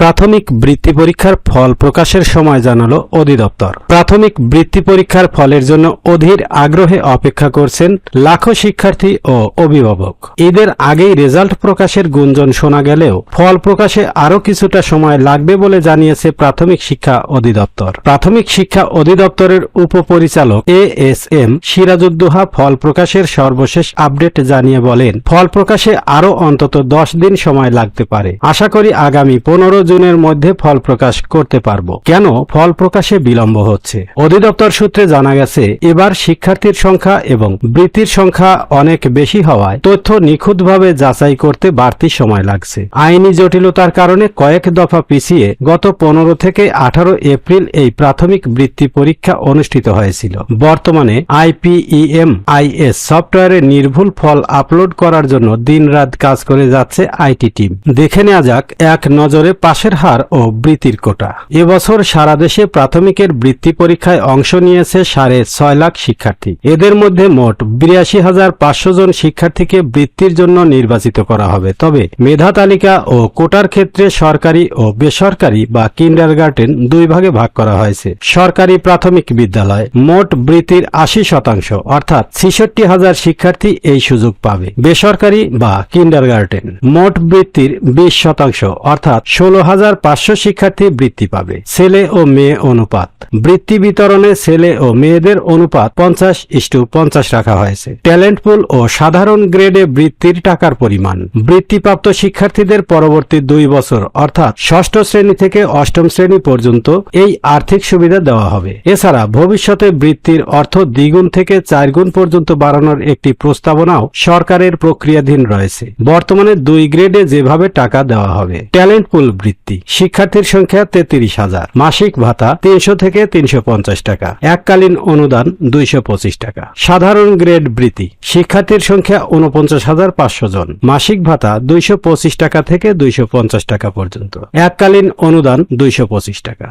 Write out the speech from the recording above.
প্রাথমিক বৃত্তি পরীক্ষার ফল প্রকাশের সময় জানালো অধিদপ্তর। প্রাথমিক বৃত্তি পরীক্ষার ফলের জন্য অধীর আগ্রহে অপেক্ষা করছেন লাখো শিক্ষার্থী ও অভিভাবক। ঈদের আগেই রেজাল্ট প্রকাশের গুঞ্জন শোনা গেলেও ফল প্রকাশে আরও কিছুটা সময় লাগবে বলে জানিয়েছে প্রাথমিক শিক্ষা অধিদপ্তর। প্রাথমিক শিক্ষা অধিদপ্তরের উপপরিচালক ASM সিরাজউদ্দৌহা ফল প্রকাশের সর্বশেষ আপডেট জানিয়ে বলেন, ফল প্রকাশে আরও অন্তত 10 দিন সময় লাগতে পারে। আশা করি আগামী 15 জুনের মধ্যে ফল প্রকাশ করতে পারব। কেন ফল প্রকাশে বিলম্ব হচ্ছে? অধিদপ্তর সূত্রে জানা গেছে, এবার শিক্ষার্থীর সংখ্যা এবং বৃত্তির সংখ্যা অনেক বেশি হওয়ায় তথ্য নিখুঁতভাবে যাচাই করতে বাড়তি সময় লাগছে। আইনি জটিলতার কারণে কয়েক দফা পিছিয়ে গত 15 থেকে 18 এপ্রিল এই প্রাথমিক বৃত্তি পরীক্ষা অনুষ্ঠিত হয়েছিল। বর্তমানে IPEMIS সফটওয়্যারে নির্ভুল ফল আপলোড করার জন্য দিনরাত কাজ করে যাচ্ছে আইটি টিম। দেখে নেওয়া যাক এক নজরে পাশের হার ও বৃত্তির কোটা। এবছর সারা দেশে প্রাথমিকের বৃত্তি পরীক্ষায় অংশ নিয়েছে 6.5 লাখ শিক্ষার্থী। এদের মধ্যে মোট 82,500 জন শিক্ষার্থীকে বৃত্তির জন্য নির্বাচিত করা হবে। তবে মেধা তালিকা ও কোটার ক্ষেত্রে সরকারি ও বেসরকারি বা কিন্ডারগার্টেন দুই ভাগে ভাগ করা হয়েছে। সরকারি প্রাথমিক বিদ্যালয় মোট বৃত্তির 80% অর্থাৎ 66,000 শিক্ষার্থী এই সুযোগ পাবে। বেসরকারি বা কিন্ডারগার্টেন মোট বৃত্তির 20% অর্থাৎ 16,500 শিক্ষার্থী বৃত্তি পাবে। ছেলে ও মেয়ে অনুপাত, বৃত্তি বিতরণে ছেলে ও মেয়েদের অনুপাত 50:50 রাখা হয়েছে। ট্যালেন্ট পুল ও সাধারণ গ্রেডে বৃত্তির টাকার পরিমাণ, বৃত্তিপ্রাপ্ত শিক্ষার্থীদের পরবর্তী 2 বছর অর্থাৎ 6ষ্ঠ শ্রেণী থেকে 8ম শ্রেণী পর্যন্ত এই আর্থিক সুবিধা দেওয়া হবে। এছাড়া ভবিষ্যতে বৃত্তির অর্থ দ্বিগুণ থেকে 4 গুণ পর্যন্ত বাড়ানোর একটি প্রস্তাবনাও সরকারের প্রক্রিয়াধীন রয়েছে। বর্তমানে 2 গ্রেডে যেভাবে টাকা দেওয়া হবে। ট্যালেন্ট পুল বৃত্তি, শিক্ষার্থীর সংখ্যা 33,000, মাসিক ভাতা 300 থেকে 350 টাকা, এককালীন অনুদান 225 টাকা। সাধারণ গ্রেড বৃত্তি, শিক্ষার্থীর সংখ্যা 49,500 জন, মাসিক ভাতা 225 টাকা থেকে 250 টাকা পর্যন্ত, এককালীন অনুদান 225 টাকা।